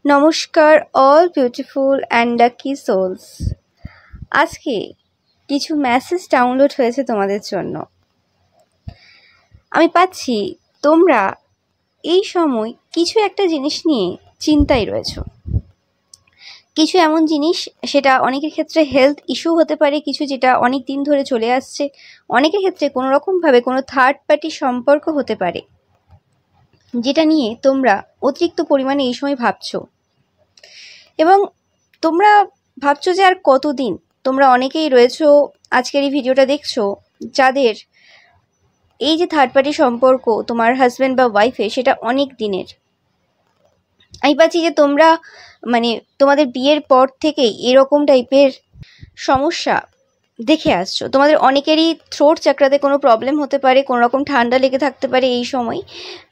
নমস্কার all beautiful and lucky souls. আজকে কিছু মেসেজ ডাউনলোড হয়েছে তোমাদের জন্য। আমি পাচ্ছি তোমরা এই সময় কিছু একটা জিনিস নিয়ে চিন্তায় রয়েছো। কিছু এমন জিনিস, সেটা অনেকের ক্ষেত্রে হেলথ ইস্যু হতে পারে, কিছু যেটা অনেক দিন ধরে চলে আসছে, অনেকের ক্ষেত্রে কোনো রকমভাবে কোনো থার্ড পার্টি সম্পর্ক হতে পারে, যেটা নিয়ে তোমরা অতিরিক্ত পরিমাণে এই সময় ভাবছো। এবং তোমরা ভাবছো যে আর কতদিন। তোমরা অনেকেই রয়েছো আজকের এই ভিডিওটা দেখছো যাদের এই যে থার্ড পার্টি সম্পর্ক তোমার হাজব্যান্ড বা ওয়াইফে, সেটা অনেক দিনের। আমি পাচ্ছি যে তোমরা তোমাদের বিয়ের পর থেকেই এরকম টাইপের সমস্যা দেখে আসছো। তোমাদের অনেকেরই থ্রোট চাকরাতে কোনো প্রবলেম হতে পারে, কোনো রকম ঠান্ডা লেগে থাকতে পারে এই সময়,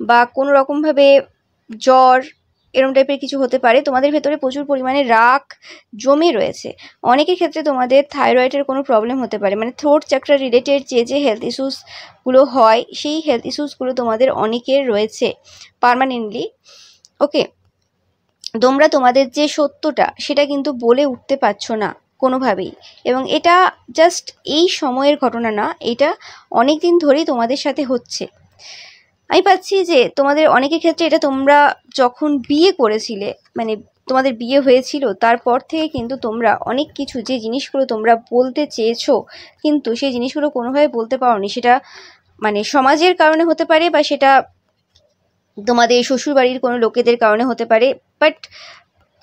বা কোনো রকমভাবে জ্বর এরকম টাইপের কিছু হতে পারে। তোমাদের ভেতরে প্রচুর পরিমাণে রাগ জমে রয়েছে। অনেকের ক্ষেত্রে তোমাদের থাইরয়েডের কোনো প্রবলেম হতে পারে, থ্রোট চাকরা রিলেটেড যে হেলথ ইস্যুসগুলো হয়, সেই হেলথ ইস্যুসগুলো তোমাদের অনেকের রয়েছে পার্মানেন্টলি। ওকে, তোমরা তোমাদের যে সত্যটা সেটা কিন্তু বলে উঠতে পারছো না কোনোভাবেই। এবং এটা জাস্ট এই সময়ের ঘটনা না, এটা অনেক দিন ধরেই তোমাদের সাথে হচ্ছে। আমি পাচ্ছি যে তোমাদের অনেকের ক্ষেত্রে এটা তোমরা যখন বিয়ে করেছিলে, তোমাদের বিয়ে হয়েছিল, তারপর থেকে কিন্তু তোমরা অনেক কিছু যে জিনিসগুলো তোমরা বলতে চেয়েছো কিন্তু সেই জিনিসগুলো কোনোভাবে বলতে পারোনি। সেটা সমাজের কারণে হতে পারে, বা সেটা তোমাদের শ্বশুরবাড়ির কোনো লোকেদের কারণে হতে পারে। বাট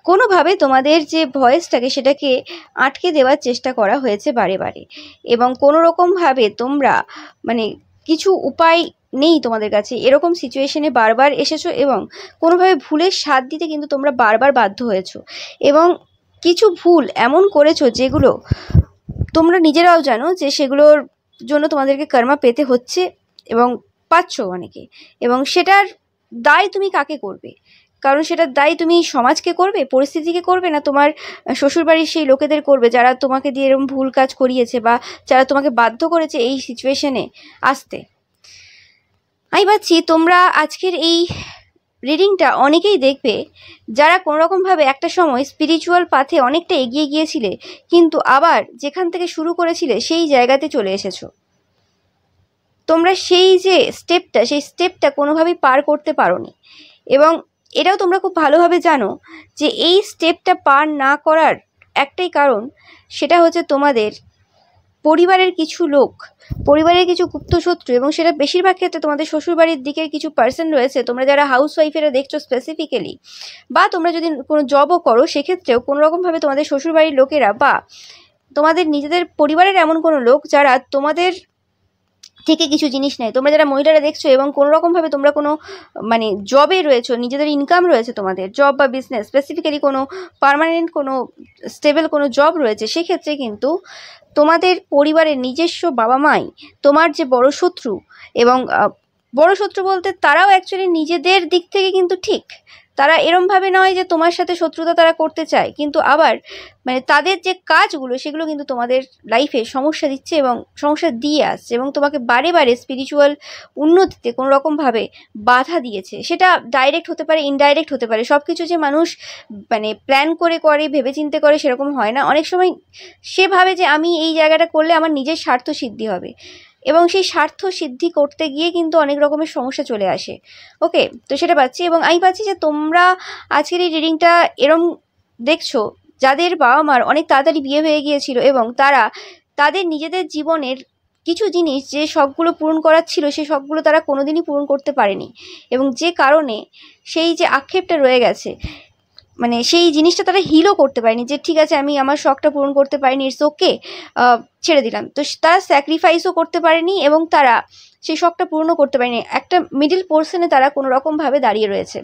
কোনোভাবে তোমাদের যে ভয়েসটাকে সেটাকে আটকে দেওয়ার চেষ্টা করা হয়েছে বারে বারে। এবং কোনো রকমভাবে তোমরা কিছু উপায় নেই তোমাদের কাছে, এরকম সিচুয়েশনে বারবার এসেছো এবং কোনোভাবে ভুলের স্বাদ দিতে কিন্তু তোমরা বারবার বাধ্য হয়েছো। এবং কিছু ভুল এমন করেছো যেগুলো তোমরা নিজেরাও জানো যে সেগুলোর জন্য তোমাদেরকে কর্মা পেতে হচ্ছে এবং পাচ্ছ অনেকে। এবং সেটার দায় তুমি কাকে করবে? কারণ সেটার দায় তুমি সমাজকে করবে, পরিস্থিতিকে করবে, না তোমার শ্বশুরবাড়ির সেই লোকেদের করবে যারা তোমাকে দিয়ে এরকম ভুল কাজ করিয়েছে, বা যারা তোমাকে বাধ্য করেছে এই সিচুয়েশনে আসতে। আমি ভাবছি তোমরা আজকের এই রিডিংটা অনেকেই দেখবে যারা কোনোরকমভাবে একটা সময় স্পিরিচুয়াল পাথে অনেকটা এগিয়ে গিয়েছিলে, কিন্তু আবার যেখান থেকে শুরু করেছিলে সেই জায়গাতে চলে এসেছো। তোমরা সেই যে স্টেপটা কোনোভাবেই পার করতে পারোনি। এবং এটাও তোমরা খুব ভালোভাবে জানো যে এই স্টেপটা পার না করার একটাই কারণ, সেটা হচ্ছে তোমাদের পরিবারের কিছু লোক, পরিবারের কিছু গুপ্তশত্রু, এবং সেটা বেশিরভাগ ক্ষেত্রে তোমাদের শ্বশুরবাড়ির দিকের কিছু পার্সন রয়েছে। তোমরা যারা হাউস ওয়াইফেরা দেখছো স্পেসিফিক্যালি, বা তোমরা যদি কোনো জবও করো সেক্ষেত্রেও কোনো রকমভাবে তোমাদের শ্বশুরবাড়ির লোকেরা বা তোমাদের নিজেদের পরিবারের এমন কোনো লোক যারা তোমাদের থেকে কিছু জিনিস নেয়। তোমরা যারা মহিলারা দেখছো এবং কোনো রকমভাবে তোমরা কোনো জবে রয়েছো, নিজেদের ইনকাম রয়েছে, তোমাদের জব বা বিজনেস, স্পেসিফিক্যালি কোনো পার্মানেন্ট কোনো স্টেবল কোনো জব রয়েছে, সেক্ষেত্রে কিন্তু তোমাদের পরিবারের নিজস্ব বাবা মাই তোমার যে বড় শত্রু। এবং বড় শত্রু বলতে তারাও অ্যাকচুয়ালি নিজেদের দিক থেকে কিন্তু ঠিক, তারা এরমভাবে নয় যে তোমার সাথে শত্রুতা তারা করতে চায়, কিন্তু আবার তাদের যে কাজগুলো সেগুলো কিন্তু তোমাদের লাইফে সমস্যা দিচ্ছে এবং সমস্যা দিয়ে আসছে, এবং তোমাকে বারে বারে স্পিরিচুয়াল উন্নতিতে কোনো রকমভাবে বাধা দিয়েছে। সেটা ডাইরেক্ট হতে পারে, ইনডাইরেক্ট হতে পারে। সব কিছু যে মানুষ প্ল্যান করে ভেবেচিন্তে করে সেরকম হয় না। অনেক সময় সে ভাবে যে আমি এই জায়গাটা করলে আমার নিজের স্বার্থ সিদ্ধি হবে, এবং সেই স্বার্থ সিদ্ধি করতে গিয়ে কিন্তু অনেক রকমের সমস্যা চলে আসে। ওকে, তো সেটা পাচ্ছি। এবং আমি পাচ্ছি যে তোমরা আজকের এই রিডিংটা এরম দেখছো যাদের বাবা মার অনেক তাড়াতাড়ি বিয়ে হয়ে গিয়েছিল, এবং তারা তাদের নিজেদের জীবনের কিছু জিনিস যে শখগুলো পূরণ করার ছিল, সেই শখগুলো তারা কোনোদিনই পূরণ করতে পারেনি। এবং যে কারণে সেই যে আক্ষেপটা রয়ে গেছে, সেই জিনিসটা তারা হিলও করতে পারেনি, যে ঠিক আছে আমি আমার শখটা পূরণ করতে পারিনি, ইটস ওকে, ছেড়ে দিলাম। তো তারা স্যাক্রিফাইসও করতে পারেনি এবং তারা সেই শখটা পূর্ণ করতে পারেনি। একটা মিডিল পোর্শনে তারা কোনো রকমভাবে দাঁড়িয়ে রয়েছে।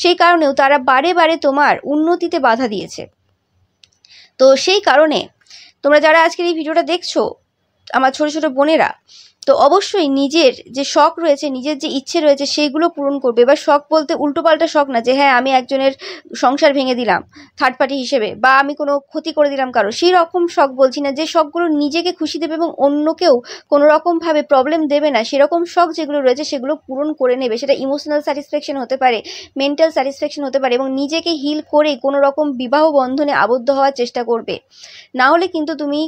সেই কারণেও তারা বারে বারে তোমার উন্নতিতে বাধা দিয়েছে। তো সেই কারণে তোমরা যারা আজকের এই ভিডিওটা দেখছো, আমার ছোট ছোট বোনেরা, তো অবশ্যই নিজের যে শখ রয়েছে, নিজের যে ইচ্ছে রয়েছে সেইগুলো পূরণ করবে। এবার শখ বলতে উল্টোপাল্টা শখ না, যে হ্যাঁ আমি একজনের সংসার ভেঙে দিলাম থার্ড পার্টি হিসেবে, বা আমি কোনো ক্ষতি করে দিলাম কারো, সেই রকম শখ বলছি না। যে শখগুলো নিজেকে খুশি দেবে এবং অন্যকেও কোনো রকমভাবে প্রবলেম দেবে না, সেরকম শখ যেগুলো রয়েছে সেগুলো পূরণ করে নেবে। সেটা ইমোশনাল স্যাটিসফ্যাকশন হতে পারে, মেন্টাল স্যাটিসফ্যাকশন হতে পারে, এবং নিজেকে হিল করে কোনো রকম বিবাহ বন্ধনে আবদ্ধ হওয়ার চেষ্টা করবে। না হলে কিন্তু তুমি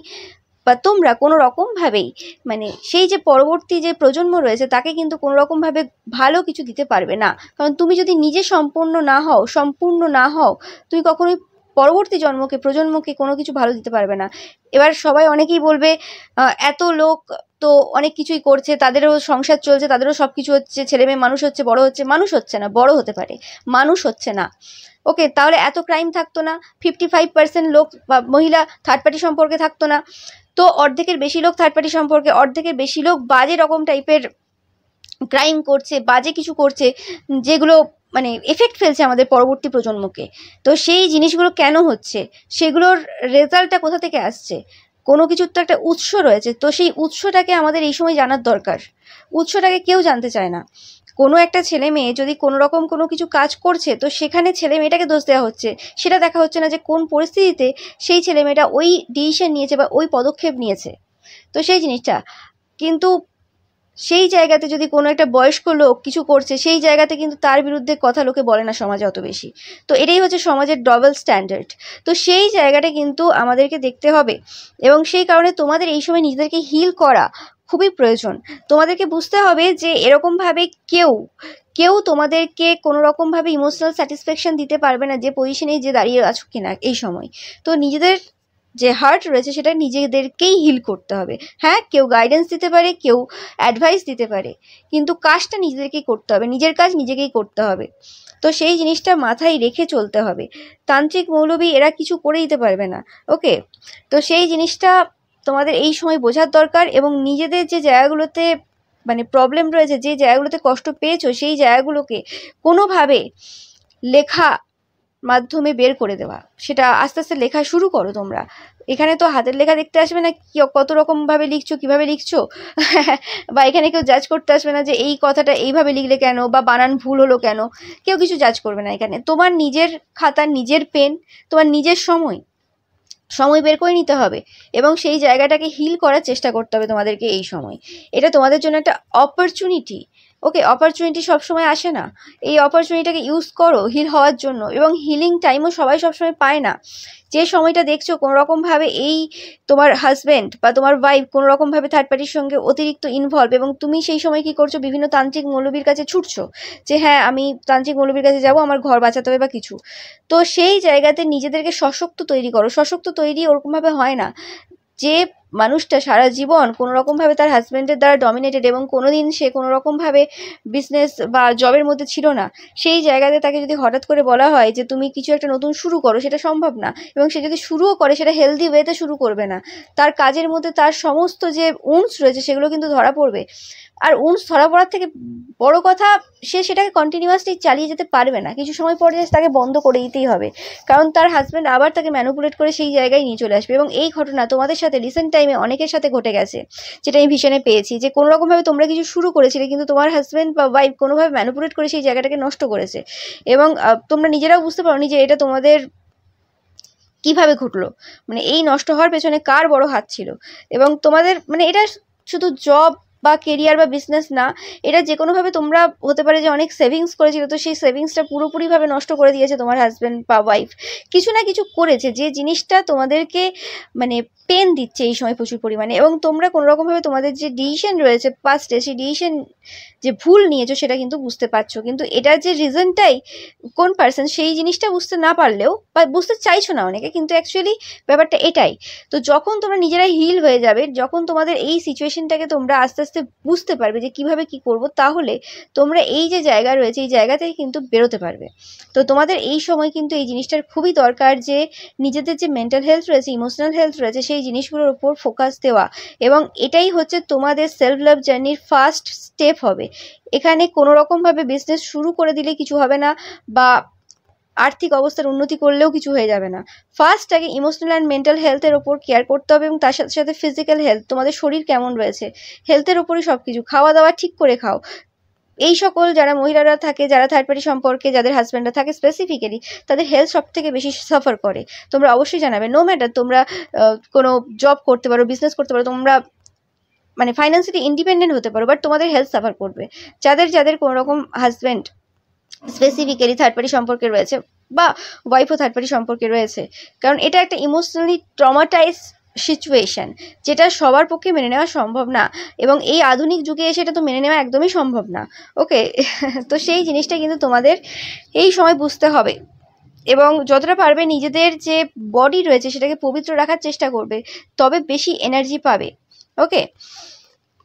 বা তোমরা কোনো রকমভাবেই মানে সেই যে পরবর্তী যে প্রজন্ম রয়েছে তাকে কিন্তু কোনো রকমভাবে ভালো কিছু দিতে পারবে না। কারণ তুমি যদি নিজে সম্পূর্ণ না হও, তুমি কখনোই পরবর্তী প্রজন্মকে কোনো কিছু ভালো দিতে পারবে না। এবার সবাই অনেকেই বলবে এত লোক তো অনেক কিছুই করছে, তাদেরও সংসার চলছে, তাদেরও সব কিছু হচ্ছে, ছেলে মেয়ে মানুষ হচ্ছে, বড় হচ্ছে। মানুষ হচ্ছে না, বড় হতে পারে, মানুষ হচ্ছে না। ওকে, তাহলে এত ক্রাইম থাকতো না, 55% লোক বা মহিলা থার্ড পার্টি সম্পর্কে থাকতো না। তো অর্ধেকের বেশি লোক থার্ড পার্টি সম্পর্কে, অর্ধেকের বেশি লোক বাজে রকম টাইপের ক্রাইম করছে, বাজে কিছু করছে, যেগুলো মানে এফেক্ট ফেলছে আমাদের পরবর্তী প্রজন্মকে। তো সেই জিনিসগুলো কেন হচ্ছে, সেগুলোর রেজাল্টটা কোথা থেকে আসছে? কোনো কিছুর তো একটা উৎস রয়েছে। তো সেই উৎসটাকে আমাদের এই সময় জানার দরকার। উৎসটাকে কেউ জানতে চায় না। কোনো একটা ছেলে মেয়ে যদি কোনো রকম কোনো কিছু কাজ করছে, তো সেখানে ছেলে মেয়েটাকে দোষ দেওয়া হচ্ছে, সেটা দেখা হচ্ছে না যে কোন পরিস্থিতিতে সেই ছেলে মেয়েটা ওই ডিসিশন নিয়েছে বা ওই পদক্ষেপ নিয়েছে। তো সেই জিনিসটা কিন্তু সেই জায়গাতে যদি কোনো একটা বয়স্ক লোক কিছু করছে, সেই জায়গাতে কিন্তু তার বিরুদ্ধে কথা লোকে বলে না সমাজে অত বেশি। তো এটাই হচ্ছে সমাজের ডবল স্ট্যান্ডার্ড। তো সেই জায়গাটা কিন্তু আমাদেরকে দেখতে হবে, এবং সেই কারণে তোমাদের এই সময় নিজেদেরকে হিল করা খুবই প্রয়োজন। তোমাদেরকে বুঝতে হবে যে এরকমভাবে কেউ তোমাদেরকে কোনো রকমভাবে ইমোশনাল স্যাটিসফ্যাকশন দিতে পারবে না, যে পজিশনেই যে দাঁড়িয়ে আছো কিনা এই সময়। তো নিজেদের যে হার্ট রয়েছে সেটা নিজেদেরকেই হিল করতে হবে। হ্যাঁ, কেউ গাইডেন্স দিতে পারে, কেউ অ্যাডভাইস দিতে পারে, কিন্তু কাজটা নিজেদেরকেই করতে হবে, নিজের কাজ নিজেকেই করতে হবে। তো সেই জিনিসটা মাথায় রেখে চলতে হবে। তান্ত্রিক মৌলবী এরা কিছু করে দিতে পারবে না। ওকে, তো সেই জিনিসটা তোমাদের এই সময় বোঝার দরকার, এবং নিজেদের যে জায়গাগুলোতে মানে প্রবলেম রয়েছে, যে জায়গাগুলোতে কষ্ট পেয়েছো, সেই জায়গাগুলোকে কোনোভাবে লেখা মাধ্যমে বের করে দেওয়া। সেটা আস্তে আস্তে লেখা শুরু করো তোমরা। এখানে তো হাতের লেখা দেখতে আসবে না কত রকমভাবে লিখছো, কিভাবে লিখছো বা এখানে কেউ জাজ করতে আসবে না যে এই কথাটা এইভাবে লিখলে কেন, বা বানান ভুল হলো কেন। কেউ কিছু জাজ করবে না এখানে। তোমার নিজের খাতা, নিজের পেন, তোমার নিজের সময় বের করে নিতে হবে, এবং সেই জায়গাটাকে হিল করার চেষ্টা করতে হবে তোমাদেরকে এই সময়। এটা তোমাদের জন্য একটা অপরচুনিটি। ওকে, অপরচুনিটি সবসময় আসে না। এই অপরচুনিটিটাকে ইউজ করো হিল হওয়ার জন্য, এবং হিলিং টাইমও সবাই সবসময় পায় না। যে সময়টা দেখছো কোনো রকমভাবে এই তোমার হাজব্যান্ড বা তোমার ওয়াইফ কোনো রকমভাবে থার্ড পার্টির সঙ্গে অতিরিক্ত ইনভলভ, এবং তুমি সেই সময় কি করছো, বিভিন্ন তান্ত্রিক মৌলবীর কাছে ছুটছো যে হ্যাঁ আমি তান্ত্রিক মৌলবীর কাছে যাবো, আমার ঘর বাঁচাতে হবে বা কিছু। তো সেই জায়গাতে নিজেদেরকে সশক্ত তৈরি করো। সশক্ত তৈরি ওরকমভাবে হয় না। যে মানুষটা সারা জীবন কোনো রকমভাবে তার হাজব্যান্ডের দ্বারা ডমিনেটেড, এবং কোনোদিন সে কোনো রকমভাবে বিজনেস বা জবের মধ্যে ছিল না, সেই জায়গাতে তাকে যদি হঠাৎ করে বলা হয় যে তুমি কিছু একটা নতুন শুরু করো, সেটা সম্ভব না। এবং সে যদি শুরুও করে, সেটা হেলদি ওয়েতে শুরু করবে না। তার কাজের মধ্যে তার সমস্ত যে উন্স রয়েছে সেগুলো কিন্তু ধরা পড়বে। আর উন্স ধরা পড়ার থেকে বড় কথা, সে সেটাকে কন্টিনিউয়াসলি চালিয়ে যেতে পারবে না। কিছু সময় পরে তাকে বন্ধ করে দিতেই হবে, কারণ তার হাজব্যান্ড আবার তাকে ম্যানিপুলেট করে সেই জায়গায় নিয়ে চলে আসবে। এবং এই ঘটনা তোমাদের সাথে রিসেন্ট টাইমে অনেকের সাথে ঘটে গেছে, যেটা আমি ভীষণে পেয়েছি, যে কোনো রকমভাবে তোমরা কিছু শুরু করেছিলে, কিন্তু তোমার হাজব্যান্ড বা ওয়াইফ কোনোভাবে ম্যানিপুলেট করে সেই জায়গাটাকে নষ্ট করেছে। এবং তোমরা নিজেরাও বুঝতে পারোনি যে এটা তোমাদের কিভাবে ঘটলো, মানে এই নষ্ট হওয়ার পেছনে কার বড় হাত ছিল। এবং তোমাদের মানে এটা শুধু জব বা কেরিয়ার বা বিজনেস না, এটা যে কোনোভাবে তোমরা হতে পারে যে অনেক সেভিংস করেছিল, তো সেই সেভিংসটা পুরোপুরিভাবে নষ্ট করে দিয়েছে তোমার হাজব্যান্ড বা ওয়াইফ। কিছু না কিছু করেছে যে জিনিসটা তোমাদেরকে মানে পেন দিচ্ছে এই সময় প্রচুর পরিমাণে। এবং তোমরা কোনো রকমভাবে তোমাদের যে ডিসিশন রয়েছে পাস্টে, সেই ডিসিশন যে ভুল নিয়েছো সেটা কিন্তু বুঝতে পারছো, কিন্তু এটার যে রিজনটাই কোন পার্সন সেই জিনিসটা বুঝতে না পারলেও, বা বুঝতে চাইছো না অনেকে, কিন্তু অ্যাকচুয়ালি ব্যাপারটা এটাই। তো যখন তোমরা নিজেরাই হিল হয়ে যাবে, যখন তোমাদের এই সিচুয়েশনটাকে তোমরা আস্তে আস্তে বুঝতে পারবে যে কিভাবে কি করব, তাহলে তোমরা এই যে জায়গা রয়েছে এই জায়গা থেকে কিন্তু বেরোতে পারবে। তো তোমাদের এই সময় কিন্তু এই জিনিসটার খুবই দরকার যে নিজেদের যে মেন্টাল হেলথ রয়েছে, ইমোশনাল হেলথ রয়েছে, সেই জিনিসগুলোর উপর ফোকাস দেওয়া। এবং এটাই হচ্ছে তোমাদের সেলফ লাভ জার্নির ফার্স্ট স্টেপ হবে। এখানে কোনো রকমভাবে বিজনেস শুরু করে দিলে কিছু হবে না, বা আর্থিক অবস্থার উন্নতি করলেও কিছু হয়ে যাবে না। ফার্স্ট আগে ইমোশনাল অ্যান্ড মেন্টাল হেলথের ওপর কেয়ার করতে হবে, এবং তার সাথে সাথে ফিজিক্যাল হেলথ, তোমাদের শরীর কেমন রয়েছে, হেলথের ওপরই সব কিছু। খাওয়া দাওয়া ঠিক করে খাও। এই সকল যারা মহিলারা থাকে, যারা থার্ড পার্টি সম্পর্কে, যাদের হাজব্যান্ডরা থাকে স্পেসিফিক্যালি, তাদের হেলথ সব থেকে বেশি সাফার করে। তোমরা অবশ্যই জানাবে, নো ম্যাটার তোমরা কোনো জব করতে পারো, বিজনেস করতে পারো, তোমরা মানে ফাইন্যান্সিয়ালি ইন্ডিপেন্ডেন্ট হতে পারো, বাট তোমাদের হেলথ সাফার করবে। যাদের যাদের কোনো রকম হাজব্যান্ড স্পেসিফিক্যালি থার্ড পার্টি সম্পর্কে রয়েছে, বা ওয়াইফও থার্ড পার্টি সম্পর্কে রয়েছে, কারণ এটা একটা ইমোশনালি ট্রমাটাইজ সিচুয়েশন, যেটা সবার পক্ষে মেনে নেওয়া সম্ভব না, এবং এই আধুনিক যুগে এসে এটা তো মেনে নেওয়া একদমই সম্ভব না। ওকে তো সেই জিনিসটা কিন্তু তোমাদের এই সময় বুঝতে হবে, এবং যতটা পারবে নিজেদের যে বডি রয়েছে সেটাকে পবিত্র রাখার চেষ্টা করবে, তবে বেশি এনার্জি পাবে। ওকে,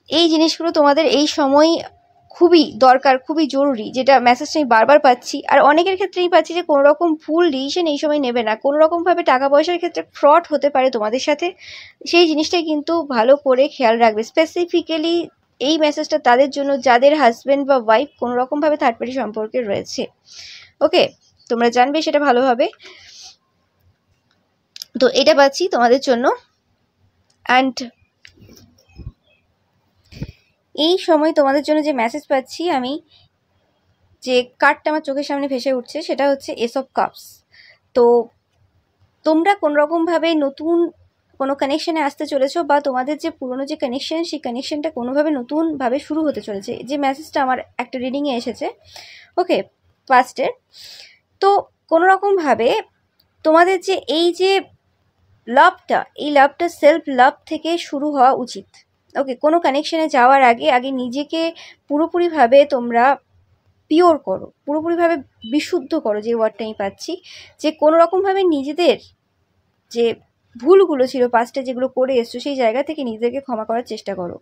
এই জিনিসগুলো তোমাদের এই সময় খুবই দরকার, খুবই জরুরি, যেটা মেসেজটা আমি বারবার পাচ্ছি। আর অনেকের ক্ষেত্রেই পাচ্ছি যে কোনো রকম ভুল ডিসিশন এই সময় নেবে না, কোনো রকমভাবে টাকা পয়সার ক্ষেত্রে ফ্রড হতে পারে তোমাদের সাথে, সেই জিনিসটাই কিন্তু ভালো করে খেয়াল রাখবে। স্পেসিফিক্যালি এই মেসেজটা তাদের জন্য যাদের হাজব্যান্ড বা ওয়াইফ কোনো রকমভাবে থার্ড পার্টি সম্পর্কে রয়েছে। ওকে, তোমরা জানবে সেটা ভালোভাবে। তো এটা পাচ্ছি তোমাদের জন্য। অ্যান্ড এই সময় তোমাদের জন্য যে মেসেজ পাচ্ছি আমি, যে কার্ডটা আমার চোখের সামনে ভেসে উঠছে, সেটা হচ্ছে এস অফ কাপস। তো তোমরা কোনোরকমভাবে নতুন কোনো কানেকশানে আসতে চলেছো, বা তোমাদের যে পুরনো যে কানেকশান, সেই কানেকশানটা কোনোভাবে নতুনভাবে শুরু হতে চলেছে। যে মেসেজটা আমার একটা রিডিংয়ে এসেছে, ওকে, পাস্টের। তো কোনোরকমভাবে তোমাদের যে এই যে লাভটা, এই লাভটা সেলফ লাভ থেকে শুরু হওয়া উচিত। ওকে, কোনো কানেকশানে যাওয়ার আগে আগে নিজেকে পুরোপুরিভাবে তোমরা পিওর করো, পুরোপুরিভাবে বিশুদ্ধ করো, যে ওয়ার্ডটা আমি পাচ্ছি, যে কোনো রকমভাবে নিজেদের যে ভুলগুলো ছিল পাস্টে, যেগুলো করে এসছো, সেই জায়গা থেকে নিজেদেরকে ক্ষমা করার চেষ্টা করো।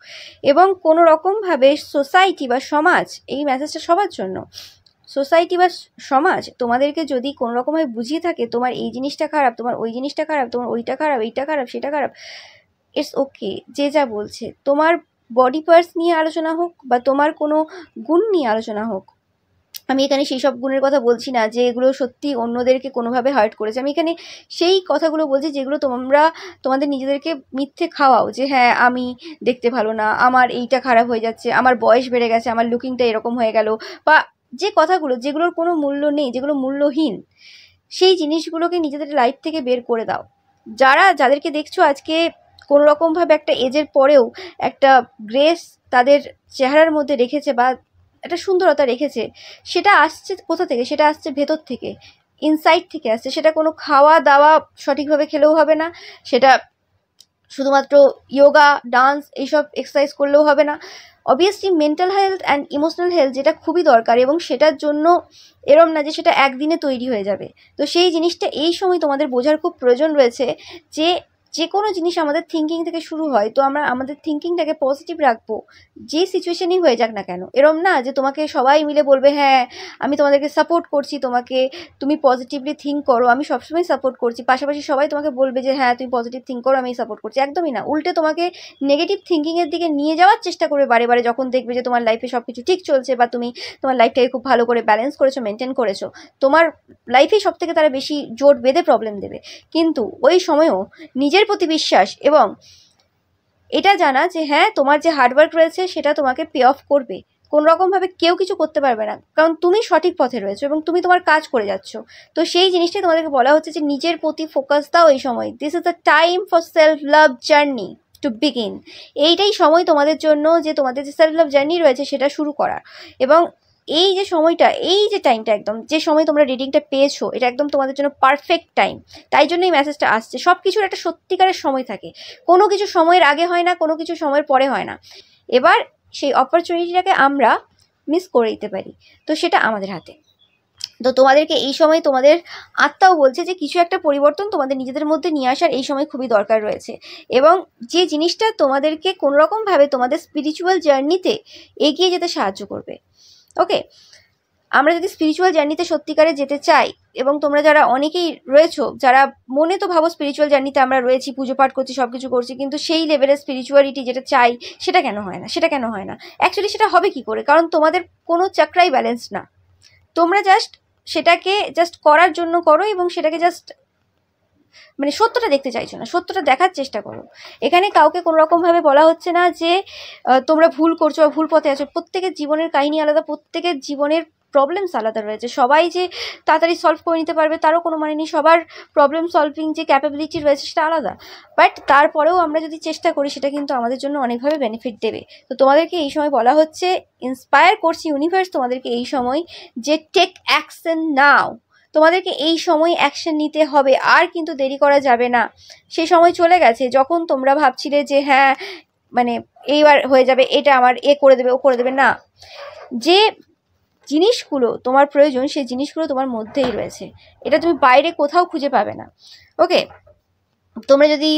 এবং কোনো রকমভাবে সোসাইটি বা সমাজ, এই মেসেজটা সবার জন্য, সোসাইটি বা সমাজ তোমাদেরকে যদি কোনো রকমভাবে বুঝিয়ে থাকে তোমার এই জিনিসটা খারাপ, তোমার ওই জিনিসটা খারাপ, তোমার ওইটা খারাপ, এইটা খারাপ, সেটা খারাপ, ইটস ওকে, যে যা বলছে, তোমার বডি পার্টস নিয়ে আলোচনা হোক বা তোমার কোনো গুণ নিয়ে আলোচনা হোক, আমি এখানে সেই সব গুণের কথা বলছি না যে এগুলো সত্যি অন্যদেরকে কোনোভাবে হার্ট করেছে। আমি এখানে সেই কথাগুলো বলছি যেগুলো তোমরা তোমাদের নিজেদেরকে মিথ্যে খাওয়াও, যে হ্যাঁ আমি দেখতে ভালো না, আমার এইটা খারাপ হয়ে যাচ্ছে, আমার বয়স বেড়ে গেছে, আমার লুকিংটা এরকম হয়ে গেল, বা যে কথাগুলো যেগুলোর কোনো মূল্য নেই, যেগুলো মূল্যহীন, সেই জিনিসগুলোকে নিজেদের লাইফ থেকে বের করে দাও। যাদেরকে দেখছো আজকে কোনো রকমভাবে একটা এজের পরেও একটা গ্রেস তাদের চেহারার মধ্যে রেখেছে, বা একটা সুন্দরতা রেখেছে, সেটা আসছে কোথা থেকে? সেটা আসছে ভেতর থেকে, ইনসাইড থেকে আসছে। সেটা কোনো খাওয়া দাওয়া সঠিকভাবে খেলেও হবে না, সেটা শুধুমাত্র যোগা, ডান্স, এইসব এক্সারসাইজ করলেও হবে না। Obviously mental health and emotional health, যেটা খুবই দরকার, এবং সেটার জন্য এরম না যে সেটা একদিনে তৈরি হয়ে যাবে। তো সেই জিনিসটা এই সময় তোমাদের বোঝার খুব প্রয়োজন রয়েছে, যে কোনো জিনিস আমাদের থিঙ্কিং থেকে শুরু হয়। তো আমরা আমাদের থিঙ্কিংটাকে পজিটিভ রাখবো, যে সিচুয়েশনই হয়ে যাক না কেন। এরম না যে তোমাকে সবাই মিলে বলবে হ্যাঁ আমি তোমাদেরকে সাপোর্ট করছি, তুমি পজিটিভলি থিঙ্ক করো, আমি সবসময় সাপোর্ট করছি, পাশাপাশি সবাই তোমাকে বলবে যে হ্যাঁ তুমি পজিটিভ থিঙ্ক করো, আমি সাপোর্ট করছি। একদমই না, উল্টে তোমাকে নেগেটিভ থিঙ্কিংয়ের দিকে নিয়ে যাওয়ার চেষ্টা করবে বারে বারে, যখন দেখবে যে তোমার লাইফে সব কিছু ঠিক চলছে, বা তুমি তোমার লাইফটাকে খুব ভালো করে ব্যালেন্স করেছো, মেনটেন করেছো। তোমার লাইফেই সব থেকে তারা বেশি জোর বেঁধে প্রবলেম দেবে। কিন্তু ওই সময়ও নিজের প্রতি বিশ্বাস এবং এটা জানা যে হ্যাঁ তোমার যে হার্ডওয়ার্ক রয়েছে সেটা তোমাকে পে অফ করবে। কোনো রকমভাবে কেউ কিছু করতে পারবে না, কারণ তুমি সঠিক পথে রয়েছো এবং তুমি তোমার কাজ করে যাচ্ছ। তো সেই জিনিসটাই তোমাদেরকে বলা হচ্ছে যে নিজের প্রতি ফোকাস দাও এই সময়। This is the time for self love journey to begin. এইটাই সময় তোমাদের জন্য যে তোমাদের যে সেলফ লাভ জার্নি রয়েছে সেটা শুরু করার। এবং এই যে সময়টা, এই যে টাইমটা, একদম যে সময় তোমরা রিডিংটা পেয়েছো, এটা একদম তোমাদের জন্য পারফেক্ট টাইম। তাই জন্য এই মেসেজটা আসছে। সব কিছুর একটা সত্যিকারের সময় থাকে, কোনো কিছু সময়ের আগে হয় না, কোনো কিছু সময়ের পরে হয় না। এবার সেই অপরচুনিটিটাকে আমরা মিস করে দিতে পারি, তো সেটা আমাদের হাতে। তো তোমাদেরকে এই সময় তোমাদের আত্মাও বলছে যে কিছু একটা পরিবর্তন তোমাদের নিজেদের মধ্যে নিয়ে আসার এই সময় খুবই দরকার রয়েছে, এবং যে জিনিসটা তোমাদেরকে কোনোরকমভাবে তোমাদের স্পিরিচুয়াল জার্নিতে এগিয়ে যেতে সাহায্য করবে। ওকে, আমরা যদি স্পিরিচুয়াল জার্নিতে সত্যিকারে যেতে চাই, এবং তোমরা যারা অনেকেই রয়েছো যারা মনে তো ভাবো স্পিরিচুয়াল জার্নিতে আমরা রয়েছি, পুজো পাঠ করছি, সব কিছু করছি, কিন্তু সেই লেভেলের স্পিরিচুয়ালিটি যেটা চাই সেটা কেন হয় না, সেটা কেন হয় না? অ্যাকচুয়ালি সেটা হবে কি করে? কারণ তোমাদের কোনো চাকরাই ব্যালেন্স না। তোমরা জাস্ট সেটাকে জাস্ট করার জন্য করো এবং সেটাকে জাস্ট মানে সত্যটা দেখতে চাইছো না, সত্যটা দেখার চেষ্টা করো। এখানে কাউকে কোনো রকমভাবে বলা হচ্ছে না যে তোমরা ভুল করছো বা ভুল পথে আছো। প্রত্যেকের জীবনের কাহিনী আলাদা, প্রত্যেকের জীবনের প্রবলেমস আলাদা রয়েছে। সবাই যে তাড়াতাড়ি সলভ করে নিতে পারবে তারও কোনো মানে নেই, সবার প্রবলেম সলভিং যে ক্যাপাবিলিটি রয়েছে সেটা আলাদা। বাট তারপরেও আমরা যদি চেষ্টা করি সেটা কিন্তু আমাদের জন্য অনেকভাবে বেনিফিট দেবে। তো তোমাদেরকে এই সময় বলা হচ্ছে, ইন্সপায়ার করছি ইউনিভার্স তোমাদেরকে এই সময়, যে টেক অ্যাকশন নাও। তোমাদেরকে এই সময় অ্যাকশন নিতে হবে, আর কিন্তু দেরি করা যাবে না। সেই সময় চলে গেছে যখন তোমরা ভাবছিলে যে হ্যাঁ মানে এইবার হয়ে যাবে, এটা আমার এ করে দেবে ও করে দেবে। না, যে জিনিসগুলো তোমার প্রয়োজন সেই জিনিসগুলো তোমার মধ্যেই রয়েছে, এটা তুমি বাইরে কোথাও খুঁজে পাবে না। ওকে, তোমরা যদি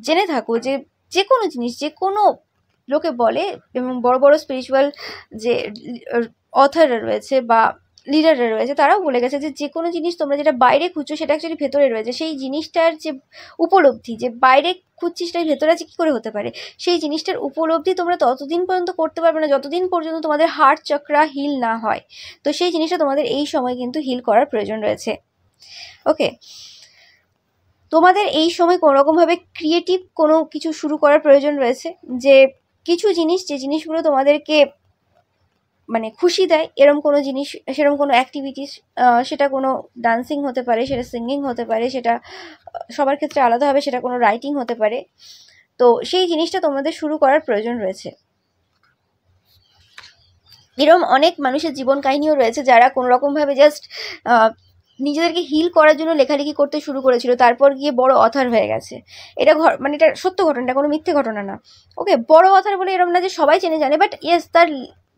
জেনে থাকো যে যে কোনো জিনিস যে কোনো লোকে বলে, এবং বড় বড় স্পিরিচুয়াল যে অথররা রয়েছে বা লিডাররা রয়েছে তারাও বলে গেছে যে যে কোনো জিনিস তোমরা যেটা বাইরে খুঁজছো সেটা অ্যাকচুয়ালি ভেতরে রয়েছে। সেই জিনিসটার যে উপলব্ধি, যে বাইরে খুঁজছি সেটাই ভেতরে আছে কী করে হতে পারে, সেই জিনিসটার উপলব্ধি তোমরা ততদিন পর্যন্ত করতে পারবে না যতদিন পর্যন্ত তোমাদের হার্ট চক্রা হিল না হয়। তো সেই জিনিসটা তোমাদের এই সময় কিন্তু হিল করার প্রয়োজন রয়েছে। ওকে, তোমাদের এই সময় কোনোরকমভাবে ক্রিয়েটিভ কোনো কিছু শুরু করার প্রয়োজন রয়েছে। যে কিছু জিনিস, যে জিনিসগুলো তোমাদেরকে মানে খুশি দেয়, এরম কোনো জিনিস, সেরকম কোনো অ্যাক্টিভিটিস, সেটা কোনো ডান্সিং হতে পারে, সেটা সিঙ্গিং হতে পারে, সেটা সবার ক্ষেত্রে আলাদা হবে, সেটা কোনো রাইটিং হতে পারে। তো সেই জিনিসটা তোমাদের শুরু করার প্রয়োজন রয়েছে। এরম অনেক মানুষের জীবন কাহিনীও রয়েছে যারা কোনোরকমভাবে জাস্ট নিজেদেরকে হিল করার জন্য লেখালেখি করতে শুরু করেছিল, তারপর গিয়ে বড় অথার হয়ে গেছে। এটা মানে এটা সত্য ঘটনা, কোনো মিথ্যে ঘটনা না। ওকে, বড় অথার বলে এরকম না যে সবাই চেনে জানে, বাট ইয়েস তার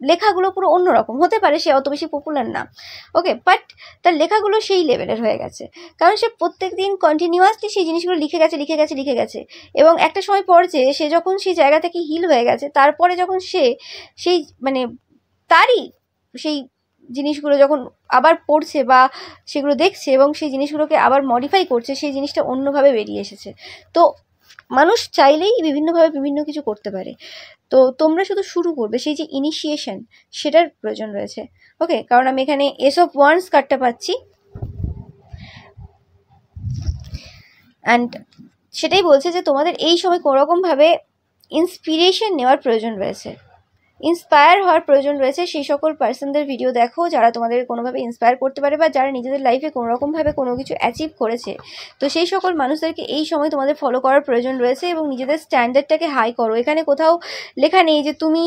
লেখাগুলো পুরো অন্যরকম হতে পারে, সে অত বেশি পপুলার না। ওকে, বাট তার লেখাগুলো সেই লেভেলের হয়ে গেছে, কারণ সে প্রত্যেক দিন কন্টিনিউয়াসলি সেই জিনিসগুলো লিখে গেছে। এবং একটা সময় পর যে সে যখন সেই জায়গা থেকে হিল হয়ে গেছে, তারপরে যখন সে সেই মানে তারই সেই জিনিসগুলো যখন আবার পড়ছে বা সেগুলো দেখছে এবং সেই জিনিসগুলোকে আবার মডিফাই করছে, সেই জিনিসটা অন্যভাবে বেরিয়ে এসেছে। তো মানুষ চাইলেই বিভিন্নভাবে বিভিন্ন কিছু করতে পারে। তো তোমরা শুধু শুরু করবে, সেই যে ইনিশিয়েশন সেটার প্রয়োজন রয়েছে। ওকে, কারণ আমি এখানে এস অফ ওয়ান্স কার্ডটা পাচ্ছি, অ্যান্ড সেটাই বলছে যে তোমাদের এই সময় কোনোরকমভাবে ইন্সপিরেশন নেওয়ার প্রয়োজন রয়েছে, ইন্সপায়ার হওয়ার প্রয়োজন রয়েছে। সেই সকল পার্সনদের ভিডিও দেখো যারা তোমাদের কোনোভাবে ইন্সপায়ার করতে পারে বা যারা নিজেদের লাইফে কোনোরকমভাবে কোনো কিছু অ্যাচিভ করেছে। তো সেই সকল মানুষদেরকে এই সময় তোমাদের ফলো করার প্রয়োজন রয়েছে এবং নিজেদের স্ট্যান্ডার্ডটাকে হাই করো। এখানে কোথাও লেখা নেই যে তুমি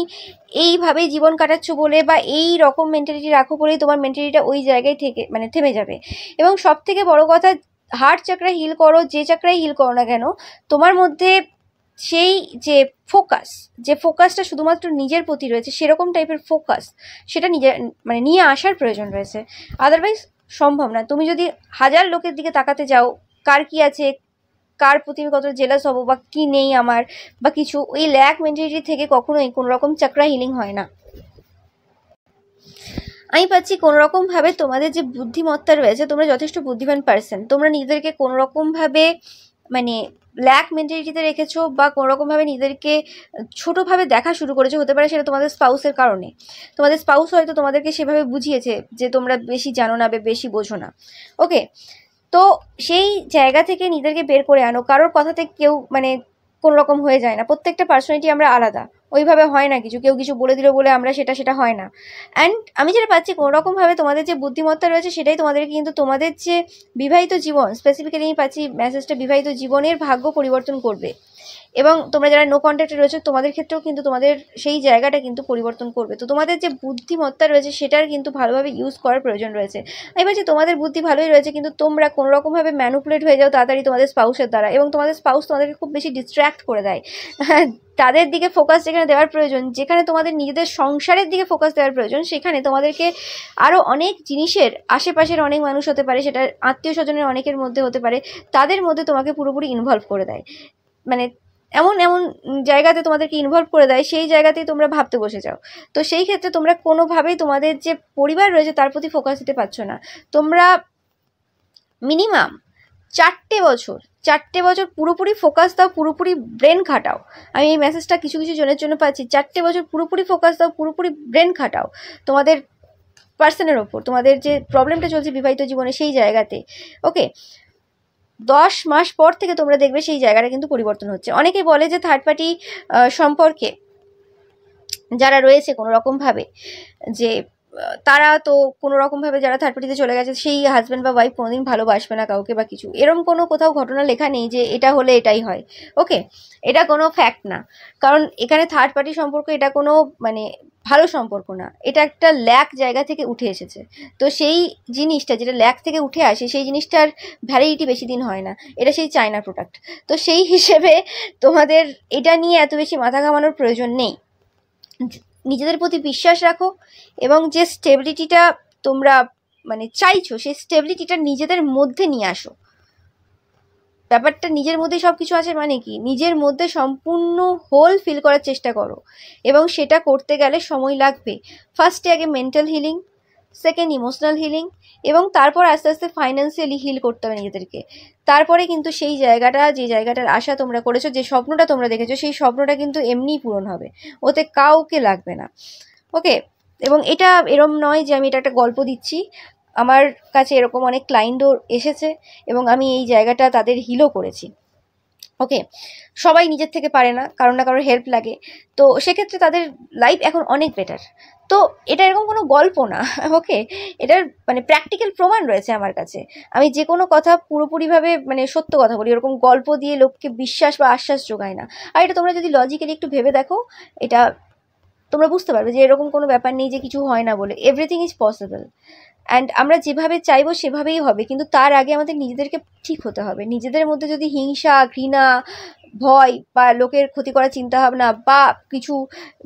এইভাবেই জীবন কাটাচ্ছ বলে বা এই রকম মেন্টালিটি রাখো বলেই তোমার মেন্টালিটিটা ওই জায়গায় থেকে মানে থেমে যাবে। এবং সব থেকে বড় কথা, হার্ট চাকরা হিল করো, যে চাকরাই হিল করো না কেন, তোমার মধ্যে সেই যে ফোকাসটা শুধুমাত্র নিজের প্রতি রয়েছে, সেরকম টাইপের ফোকাস সেটা নিজের মানে নিয়ে আসার প্রয়োজন রয়েছে। আদারওয়াইজ সম্ভব না। তুমি যদি 1000 লোকের দিকে তাকাতে যাও, কার কি আছে, কার প্রতি কত জেলাস হবো বা কি নেই আমার বা কিছু, ওই ল্যাক মেন্টালিটি থেকে কখনোই কোনো রকম চাকরা হিলিং হয় না। আমি পাচ্ছি কোনোরকমভাবে তোমাদের যে বুদ্ধিমত্তা রয়েছে, তোমরা যথেষ্ট বুদ্ধিমান পার্সন, তোমরা নিজেদেরকে কোনোরকমভাবে মানে ল্যাক মেন্টালিটিতে রেখেছো বা কোনোরকমভাবে নিজেদেরকে ছোটোভাবে দেখা শুরু করেছো। হতে পারে সেটা তোমাদের স্পাউসের কারণে, তোমাদের স্পাউস হয়তো তোমাদেরকে সেভাবে বুঝিয়েছে যে তোমরা বেশি জানো না বা বেশি বোঝো না। ওকে, তো সেই জায়গা থেকে নিজেদেরকে বের করে আনো। কারোর কথাতে কেউ মানে কোনো রকম হয়ে যায় না, প্রত্যেকটা পার্সোনালিটি আমরা আলাদা, ওইভাবে হয় না কিছু, কেউ কিছু বলে দিল বলে আমরা সেটা হয় না। অ্যান্ড আমি যেটা পাচ্ছি কোনোরকমভাবে তোমাদের যে বুদ্ধিমত্তা রয়েছে সেটাই তোমাদেরকে কিন্তু তোমাদের যে বিবাহিত জীবন, স্পেসিফিক্যালি আমি পাচ্ছি মেসেজটা বিবাহিত জীবনের ভাগ্য পরিবর্তন করবে। এবং তোমরা যারা নো কন্ট্যাক্টে রয়েছে তোমাদের ক্ষেত্রেও কিন্তু তোমাদের সেই জায়গাটা কিন্তু পরিবর্তন করবে। তো তোমাদের যে বুদ্ধিমত্তা রয়েছে সেটার কিন্তু ভালোভাবে ইউজ করার প্রয়োজন রয়েছে। আমি বলছি তোমাদের বুদ্ধি ভালোই রয়েছে, কিন্তু তোমরা কোনোরকমভাবে ম্যানুপুলেট হয়ে যাও তাড়াতাড়ি তোমাদের স্পাউসের দ্বারা, এবং তোমাদের স্পাউস তোমাদেরকে খুব বেশি ডিস্ট্র্যাক্ট করে দেয়। তাদের দিকে ফোকাস যেখানে দেওয়ার প্রয়োজন, যেখানে তোমাদের নিজেদের সংসারের দিকে ফোকাস দেওয়ার প্রয়োজন, সেখানে তোমাদেরকে আরও অনেক জিনিসের, আশেপাশের অনেক মানুষ হতে পারে, সেটা আত্মীয় স্বজনের অনেকের মধ্যে হতে পারে, তাদের মধ্যে তোমাকে পুরোপুরি ইনভলভ করে দেয়। মানে এমন এমন জায়গাতে তোমাদেরকে ইনভলভ করে দেয়, সেই জায়গাতেই তোমরা ভাবতে বসে যাও। তো সেই ক্ষেত্রে তোমরা কোনোভাবেই তোমাদের যে পরিবার রয়েছে তার প্রতি ফোকাস দিতে পারছো না। তোমরা মিনিমাম 4 বছর পুরোপুরি ফোকাস দাও, পুরোপুরি ব্রেন খাটাও। আমি এই মেসেজটা কিছু কিছু জনের জন্য পাচ্ছি। 4 বছর পুরোপুরি ফোকাস দাও, পুরোপুরি ব্রেন খাটাও। তোমাদের পার্সনের ওপর, তোমাদের যে প্রবলেমটা চলছে বিবাহিত জীবনে সেই জায়গাতে, ওকে, 10 মাস পর থেকে তোমরা দেখবে সেই জায়গাটা কিন্তু পরিবর্তন হচ্ছে। অনেকে বলে যে থার্ড পার্টি সম্পর্কে যারা রয়েছে কোনো রকমভাবে, যে তারা তো কোনো রকমভাবে যারা থার্ড পার্টিতে চলে গেছে সেই হাজব্যান্ড বা ওয়াইফ কোনোদিন ভালোবাসবে না কাউকে বা কিছু, এরকম কোনো কোথাও ঘটনা লেখা নেই যে এটা হলে এটাই হয়, ওকে, এটা কোনো ফ্যাক্ট না। কারণ এখানে থার্ড পার্টি সম্পর্ক এটা কোনো মানে ভালো সম্পর্ক না, এটা একটা ল্যাক জায়গা থেকে উঠে এসেছে। তো সেই জিনিসটা যেটা ল্যাক থেকে উঠে আসে সেই জিনিসটার ভ্যালিডিটি বেশি দিন হয় না, এটা সেই চায়না প্রোডাক্ট। তো সেই হিসেবে তোমাদের এটা নিয়ে এত বেশি মাথা ঘামানোর প্রয়োজন নেই। নিজেদের প্রতি বিশ্বাস রাখো এবং যে স্টেবিলিটিটা তোমরা মানে চাইছো সেই স্টেবিলিটিটা নিজেদের মধ্যে নিয়ে আসো। ব্যাপারটা নিজের মধ্যে সব কিছু আছে মানে কি, নিজের মধ্যে সম্পূর্ণ হোল ফিল করার চেষ্টা করো, এবং সেটা করতে গেলে সময় লাগবে। ফার্স্টে আগে mental healing, second emotional healing, এবং তারপর আস্তে আস্তে ফাইন্যান্সিয়ালি হিল করতে হবে নিজেদেরকে। তারপরে কিন্তু সেই জায়গাটা, যে জায়গাটার আশা তোমরা করেছো, যে স্বপ্নটা তোমরা দেখেছো, সেই স্বপ্নটা কিন্তু এমনিই পূরণ হবে, ওতে কাউকে লাগবে না, ওকে। এবং এটা এরম নয় যে আমি এটা একটা গল্প দিচ্ছি, আমার কাছে এরকম অনেক ক্লায়েন্টও এসেছে এবং আমি এই জায়গাটা তাদের হিলও করেছি, ওকে। সবাই নিজের থেকে পারে না, কারোর না কারোর হেল্প লাগে, তো সেক্ষেত্রে তাদের লাইফ এখন অনেক বেটার। তো এটা এরকম কোনো গল্প না, ওকে, এটার মানে প্র্যাকটিক্যাল প্রমাণ রয়েছে আমার কাছে। আমি যে কোনো কথা পুরোপুরিভাবে মানে সত্য কথা বলি, এরকম গল্প দিয়ে লোককে বিশ্বাস বা আশ্বাস যোগায় না। আর এটা তোমরা যদি লজিক্যালি একটু ভেবে দেখো, এটা তোমরা বুঝতে পারবে যে এরকম কোনো ব্যাপার নেই যে কিছু হয় না বলে, এভরিথিং ইজ পসিবল। অ্যান্ড আমরা যেভাবে চাইবো সেভাবেই হবে, কিন্তু তার আগে আমাদের নিজেদেরকে ঠিক হতে হবে। নিজেদের মধ্যে যদি হিংসা, ঘৃণা, ভয় বা লোকের ক্ষতি করার চিন্তা ভাবনা বা কিছু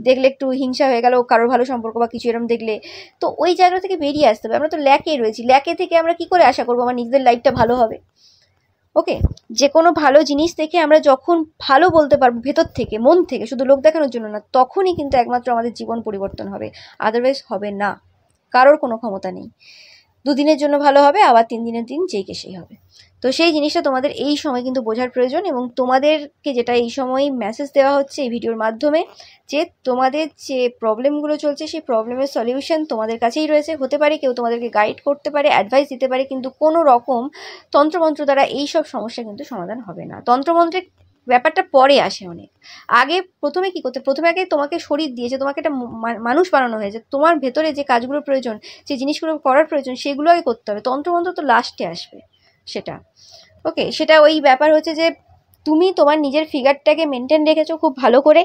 দেখলে একটু হিংসা হয়ে গেল কারোর ভালো সম্পর্ক বা কিছু এরকম দেখলে, তো ওই জায়গা থেকে বেরিয়ে আসতে হবে। আমরা তো ল্যাকে রয়েছি, ল্যাকে থেকে আমরা কি করে আশা করবো আমার নিজেদের লাইফটা ভালো হবে, ওকে। যে কোনো ভালো জিনিস দেখে আমরা যখন ভালো বলতে পারবো ভেতর থেকে, মন থেকে, শুধু লোক দেখানোর জন্য না, তখনই কিন্তু একমাত্র আমাদের জীবন পরিবর্তন হবে, আদারওয়াইজ হবে না। কারোর কোনো ক্ষমতা নেই। 2 দিনের জন্য ভালো হবে, আবার 3 দিনের দিন যেই কে সেই হবে। তো সেই জিনিসটা তোমাদের এই সময় কিন্তু বোঝার প্রয়োজন, এবং তোমাদেরকে যেটা এই সময় মেসেজ দেওয়া হচ্ছে এই ভিডিওর মাধ্যমে, যে তোমাদের যে প্রবলেমগুলো চলছে সেই প্রবলেমের সলিউশন তোমাদের কাছেই রয়েছে। হতে পারে কেউ তোমাদেরকে গাইড করতে পারে, অ্যাডভাইস দিতে পারে, কিন্তু কোনো রকম তন্ত্রমন্ত্র দ্বারা এইসব সমস্যা কিন্তু সমাধান হবে না। তন্ত্রমন্ত্রের ব্যাপারটা পরে আসে অনেক আগে। প্রথমে কি করতে, প্রথমে আগে তোমাকে শরীর দিয়েছে, তোমাকে একটা মানুষ বানানো হয়েছে, তোমার ভেতরে যে কাজগুলোর প্রয়োজন, যে জিনিসগুলো করার প্রয়োজন, সেগুলো আগে করতে হবে। তন্ত্রমন্ত্র তো লাস্টে আসবে সেটা, ওকে। সেটা ওই ব্যাপার হচ্ছে যে তুমি তোমার নিজের ফিগারটাকে মেনটেন রেখেছো খুব ভালো করে,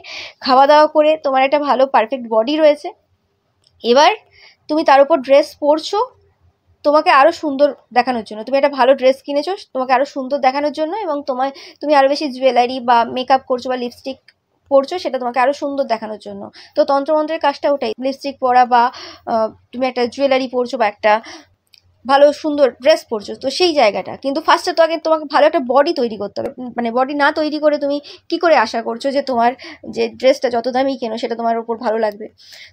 খাওয়া দাওয়া করে তোমার একটা ভালো পারফেক্ট বডি রয়েছে, এবার তুমি তার উপর ড্রেস পরছো তোমাকে আরও সুন্দর দেখানোর জন্য। তুমি একটা ভালো ড্রেস কিনেছো তোমাকে আরও সুন্দর দেখানোর জন্য, এবং তুমি আরও বেশি জুয়েলারি বা মেকআপ করছো বা লিপস্টিক পরছো সেটা তোমাকে আরও সুন্দর দেখানোর জন্য। তো তন্ত্রমন্ত্রের কাজটা ওটাই, লিপস্টিক পরা বা তুমি একটা জুয়েলারি পরছো বা একটা ভালো সুন্দর ড্রেস পরছো, তো সেই জায়গাটা কিন্তু ফার্স্টে তো আগে তোমাকে ভালো একটা বডি তৈরি করতে হবে। মানে বডি না তৈরি করে তুমি কি করে আশা করছো যে তোমার যে ড্রেসটা যত দামি কেনো সেটা তোমার ওপর ভালো লাগবে?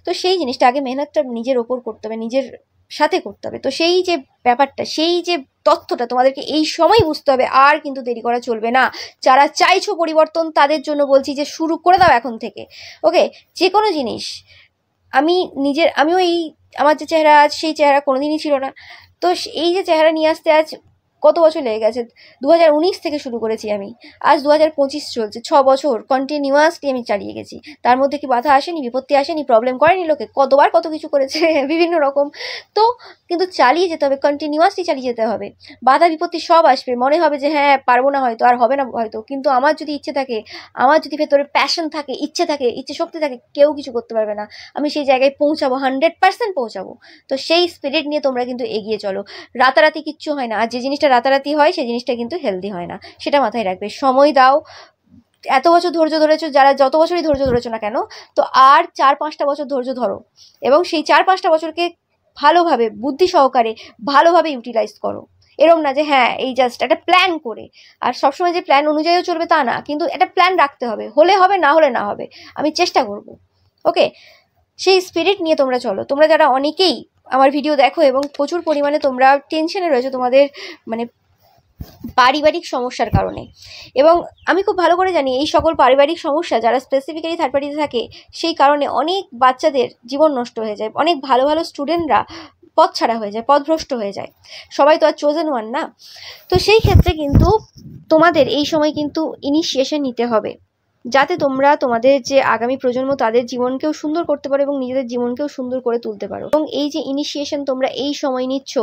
তো সেই জিনিসটা আগে মেহনতটা নিজের ওপর করতে হবে, নিজের সাথে করতে হবে। তো সেই যে ব্যাপারটা, সেই যে তথ্যটা তোমাদেরকে এই সময় বুঝতে হবে, আর কিন্তু দেরি করা চলবে না। যারা চাইছো পরিবর্তন তাদের জন্য বলছি যে শুরু করে দাও এখন থেকে, ওকে। যে কোনো জিনিস আমিও এই আমার যে চেহারা আজ সেই চেহারা কোনোদিনই ছিল না। তো এই যে চেহারা নিয়ে আসতে আজ কত বছর লেগে গেছে, 2019 থেকে শুরু করেছি আমি, আজ 2025 চলছে, 6 বছর কন্টিনিউয়াসলি আমি চালিয়ে গেছি। তার মধ্যে কি বাধা আসেনি, বিপত্তি আসেনি, প্রবলেম করেনি লোকে, কতবার কত কিছু করেছে বিভিন্ন রকম। তো কিন্তু চালিয়ে যেতে হবে, কন্টিনিউয়াসলি চালিয়ে যেতে হবে। বাধা বিপত্তি সব আসবে, মনে হবে যে হ্যাঁ পারবো না, হয়তো আর হবে না হয়তো, কিন্তু আমার যদি ইচ্ছে থাকে, আমার যদি ভেতরে প্যাশন থাকে, ইচ্ছে থাকে, ইচ্ছে শক্তি থাকে, কেউ কিছু করতে পারবে না। আমি সেই জায়গায় পৌঁছাবো, 100% পৌঁছাবো। তো সেই স্পিরিট নিয়ে তোমরা কিন্তু এগিয়ে চলো। রাতারাতি কিচ্ছু হয় না, আর যে জিনিসটা রাতারাতি হয় সেই জিনিসটা কিন্তু হেলদি হয় না, সেটা মাথায় রাখবে। সময় দাও, এত বছর ধৈর্য ধরেছো, যারা যত বছরই ধৈর্য ধরেছো না কেন, তো আর 4-5টা বছর ধৈর্য ধরো, এবং সেই 4-5টা বছরকে ভালোভাবে বুদ্ধি সহকারে ভালোভাবে ইউটিলাইজ করো। এরম না যে হ্যাঁ এই জাস্ট একটা প্ল্যান করে, আর সবসময় যে প্ল্যান অনুযায়ীও চলবে তা না, কিন্তু একটা প্ল্যান রাখতে হবে, হলে হবে না হলে না হবে, আমি চেষ্টা করব, ওকে। সেই স্পিরিট নিয়ে তোমরা চলো। তোমরা যারা অনেকেই আমার ভিডিও দেখো এবং প্রচুর পরিমাণে তোমরা টেনশনে রয়েছো তোমাদের মানে পারিবারিক সমস্যার কারণে, এবং আমি খুব ভালো করে জানি এই সকল পারিবারিক সমস্যা যারা স্পেসিফিক্যালি থার্ড পার্টিতে থাকে সেই কারণে অনেক বাচ্চাদের জীবন নষ্ট হয়ে যায়, অনেক ভালো ভালো স্টুডেন্টরা পথ ছাড়া হয়ে যায়, পথভ্রষ্ট হয়ে যায়। সবাই তো আর চোজেন ওয়ান না। তো সেই ক্ষেত্রে কিন্তু তোমাদের এই সময় কিন্তু ইনিশিয়েশন নিতে হবে, যাতে তোমরা তোমাদের যে আগামী প্রজন্ম তাদের জীবনকেও সুন্দর করতে পারো এবং নিজেদের জীবনকেও সুন্দর করে তুলতে পারো। এবং এই যে ইনিশিয়েশন তোমরা এই সময় নিচ্ছ,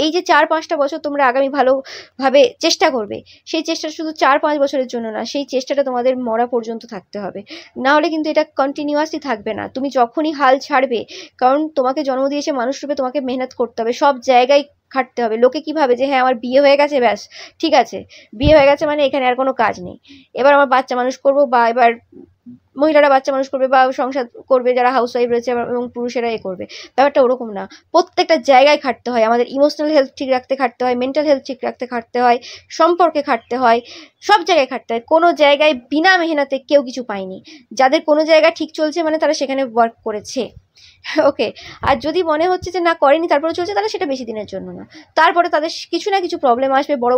এই যে 4-5টা বছর তোমরা আগামী ভালোভাবে চেষ্টা করবে, সেই চেষ্টাটা শুধু 4-5 বছরের জন্য না, সেই চেষ্টাটা তোমাদের মরা পর্যন্ত থাকতে হবে। না হলে কিন্তু এটা কন্টিনিউয়াসলি থাকবে না। তুমি যখনই হাল ছাড়বে, কারণ তোমাকে জন্ম দিয়েছে মানুষ রূপে, তোমাকে মেহনত করতে হবে, সব জায়গায় খাটতে হবে। লোকে কি ভাবে যে হ্যাঁ আমার বিয়ে হয়ে গেছে, ব্যাস ঠিক আছে, বিয়ে হয়ে গেছে মানে এখানে আর কোনো কাজ নেই, এবার আমার বাচ্চা মানুষ করবো, বা এবার মহিলারা বাচ্চা মানুষ করবে বা সংসার করবে যারা হাউসওয়াইফ রয়েছে, এবং পুরুষেরা এ করবে। ব্যাপারটা ওরকম না, প্রত্যেকটা জায়গায় খাটতে হয়। আমাদের ইমোশনাল হেলথ ঠিক রাখতে খাটতে হয়, মেন্টাল হেলথ ঠিক রাখতে খাটতে হয়, সম্পর্কে খাটতে হয়, সব জায়গায় খাটতে হয়। কোনো জায়গায় বিনা মেহনতে কেউ কিছু পায়নি। যাদের কোনো জায়গা ঠিক চলছে মানে তারা সেখানে ওয়ার্ক করেছে। ওকে, আর যদি মনে হচ্ছে যে না করেনি তারপরে চলছে, তাহলে সেটা বেশি দিনের জন্য না, তারপরে তাদের কিছু না কিছু প্রবলেম আসবে, বড়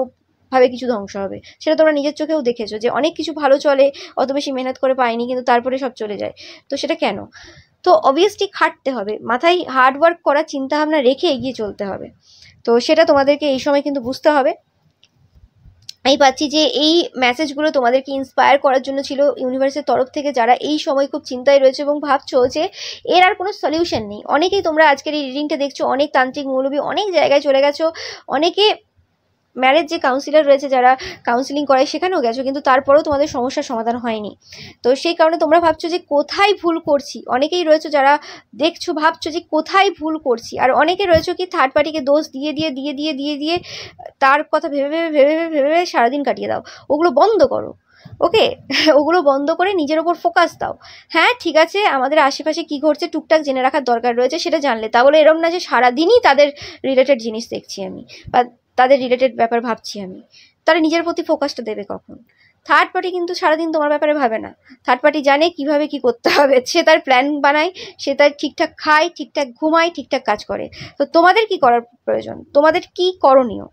ভাবে কিছু ধ্বংস হবে। সেটা তোমরা নিজের চোখেও দেখেছো যে অনেক কিছু ভালো চলে, অত বেশি মেহনত করে পায়নি, কিন্তু তারপরে সব চলে যায়। তো সেটা কেন? তো অবভিয়াসলি খাটতে হবে, মাথায় হার্ডওয়ার্ক করার চিন্তা ভাবনা রেখে এগিয়ে চলতে হবে। তো সেটা তোমাদেরকে এই সময় কিন্তু বুঝতে হবে। আমি পাচ্ছি যে এই মেসেজগুলো তোমাদেরকে ইন্সপায়ার করার জন্য ছিল ইউনিভার্সের তরফ থেকে, যারা এই সময় খুব চিন্তায় রয়েছে এবং ভাবছো যে এর আর কোনো সলিউশন নেই। অনেকেই তোমরা আজকের এই রিডিংটা দেখছো, অনেক তান্ত্রিক মৌলবী অনেক জায়গায় চলে গেছো, অনেকে ম্যারেজ যে কাউন্সিলর রয়েছে যারা কাউন্সিলিং করায় সেখানেও গেছো, কিন্তু তারপরেও তোমাদের সমস্যার সমাধান হয়নি। তো সেই কারণে তোমরা ভাবছো যে কোথায় ভুল করছি। অনেকেই রয়েছে যারা দেখছো ভাবছো যে কোথায় ভুল করছি, আর অনেকে রয়েছে কি থার্ড পার্টিকে দোষ দিয়ে দিয়ে দিয়ে দিয়ে দিয়ে দিয়ে তার কথা ভেবে ভেবে ভেবে ভেবে ভেবে সারাদিন কাটিয়ে দাও। ওগুলো বন্ধ করো। ওকে, ওগুলো বন্ধ করে নিজের ওপর ফোকাস দাও। হ্যাঁ ঠিক আছে, আমাদের আশেপাশে কি ঘটছে টুকটাক জেনে রাখার দরকার রয়েছে, সেটা জানলে, তা বলে এরম না যে সারাদিনই তাদের রিলেটেড জিনিস দেখছি আমি, বা তাদের রিলেটেড ব্যাপার ভাবছি আমি। তারা নিজের প্রতি ফোকাসটা দেবে কখন? থার্ড পার্টি কিন্তু সারাদিন তোমার ব্যাপারে ভাবে না। থার্ড পার্টি জানে কিভাবে কি করতে হবে, সে তার প্ল্যান বানায়, সে তার ঠিকঠাক খায়, ঠিকঠাক ঘুমায়, ঠিকঠাক কাজ করে। তো তোমাদের কি করার প্রয়োজন, তোমাদের কি করণীয়?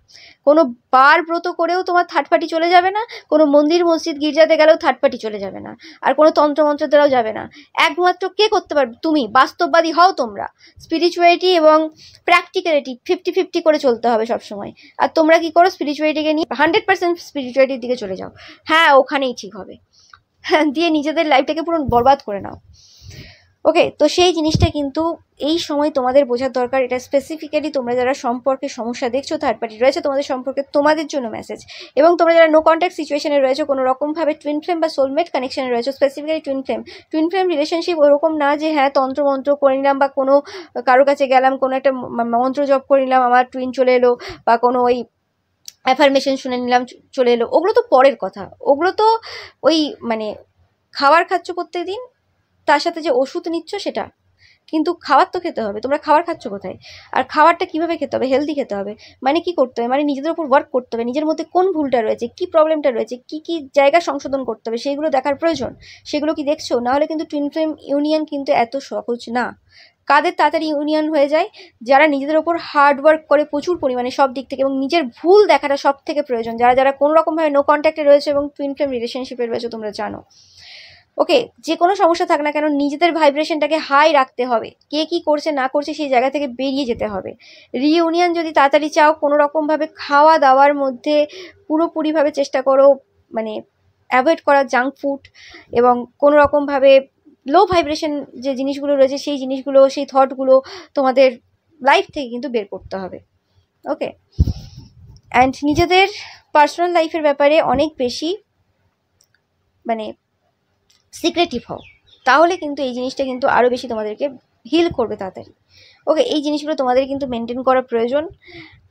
কোনো বার ব্রত করেও তোমার থার্ড পার্টি চলে যাবে না, কোনো মন্দির মসজিদ গির্জাতে গেলেও থার্ড পার্টি চলে যাবে না, আর কোনো তন্ত্রমন্ত্রের দ্বারাও যাবে না। একমাত্র কে করতে পারবে? তুমি। বাস্তববাদী হও তোমরা। স্পিরিচুয়ালিটি এবং প্র্যাকটিক্যালিটি 50-50 করে চলতে হবে সবসময়। আর তোমরা কি করো, স্পিরিচুয়ালিটিকে নিয়ে 100% স্পিরিচুয়ালিটির দিকে চলে যাও, হ্যাঁ ওখানেই ঠিক হবে, দিয়ে নিজেদের লাইফটাকে পুরো বরবাদ করে নাও। ওকে, তো সেই জিনিসটা কিন্তু এই সময় তোমাদের বোঝার দরকার। এটা স্পেসিফিক্যালি তোমরা যারা সম্পর্কে সমস্যা দেখছো, থার্ড পার্টি রয়েছে তোমাদের সম্পর্কে, তোমাদের জন্য মেসেজ। এবং তোমরা যারা নো কন্ট্যাক্ট সিচুয়েশনে রয়েছে, কোনো রকমভাবে টুইন ফ্লেম বা সোলমেট কানেকশনে রয়েছে, স্পেসিফিক্যালি টুইন ফ্লেম রিলেশনশিপ ওরকম না যে হ্যাঁ তন্ত্রমন্ত্র করে নিলাম বা কোনো কারোর কাছে গেলাম, কোনো একটা মন্ত্র জপ করে নিলাম, আমার টুইন চলে এলো, বা কোনো ওই অ্যাফার্মেশন শুনে নিলাম চলে এলো, ওগুলো তো পরের কথা। ওগুলো তো ওই মানে খাবার খাচ্ছ প্রত্যেকদিন, তার সাথে যে ওষুধ নিচ্ছ সেটা, কিন্তু খাবার তো খেতে হবে। তোমরা খাবার খাচ্ছ কোথায়? আর খাবারটা কিভাবে খেতে হবে? হেলদি খেতে হবে। মানে কি করতে হবে? মানে নিজেদের উপর ওয়ার্ক করতে হবে, নিজের মধ্যে কোন ভুলটা রয়েছে, কি প্রবলেমটা রয়েছে, কি কি জায়গা সংশোধন করতে হবে, সেইগুলো দেখার প্রয়োজন। সেগুলো কি দেখছো? না হলে কিন্তু টুইন ফ্লেম ইউনিয়ন কিন্তু এত সহজ না। কাদের তাড়াতাড়ি ইউনিয়ন হয়ে যায়? যারা নিজেদের ওপর হার্ড ওয়ার্ক করে প্রচুর পরিমাণে সব দিক থেকে, এবং নিজের ভুল দেখাটা সব থেকে প্রয়োজন। যারা যারা কোনো রকমভাবে নো কন্ট্যাক্টে রয়েছে এবং টুইন ফ্লেম রিলেশনশিপে রয়েছে, তোমরা জানো। ওকে, যে কোনো সমস্যা থাক না কেন, নিজেদের ভাইব্রেশনটাকে হাই রাখতে হবে। কে কি করছে না করছে সেই জায়গা থেকে বেরিয়ে যেতে হবে। রিইউনিয়ন যদি তাড়াতাড়ি চাও, কোনো রকমভাবে খাওয়া দাওয়ার মধ্যে পুরোপুরিভাবে চেষ্টা করো, মানে অ্যাভয়েড করা জাঙ্ক ফুড, এবং কোনো রকমভাবে লো ভাইব্রেশন যে জিনিসগুলো রয়েছে সেই জিনিসগুলো, সেই থটগুলো তোমাদের লাইফ থেকে কিন্তু বের করতে হবে। ওকে, অ্যান্ড নিজেদের পার্সোনাল লাইফের ব্যাপারে অনেক বেশি মানে সিক্রেটিভ হও, তাহলে কিন্তু এই জিনিসটা কিন্তু আরও বেশি তোমাদেরকে হিল করবে তাড়াতাড়ি। ওকে, এই জিনিসগুলো তোমাদের কিন্তু মেনটেন করা প্রয়োজন।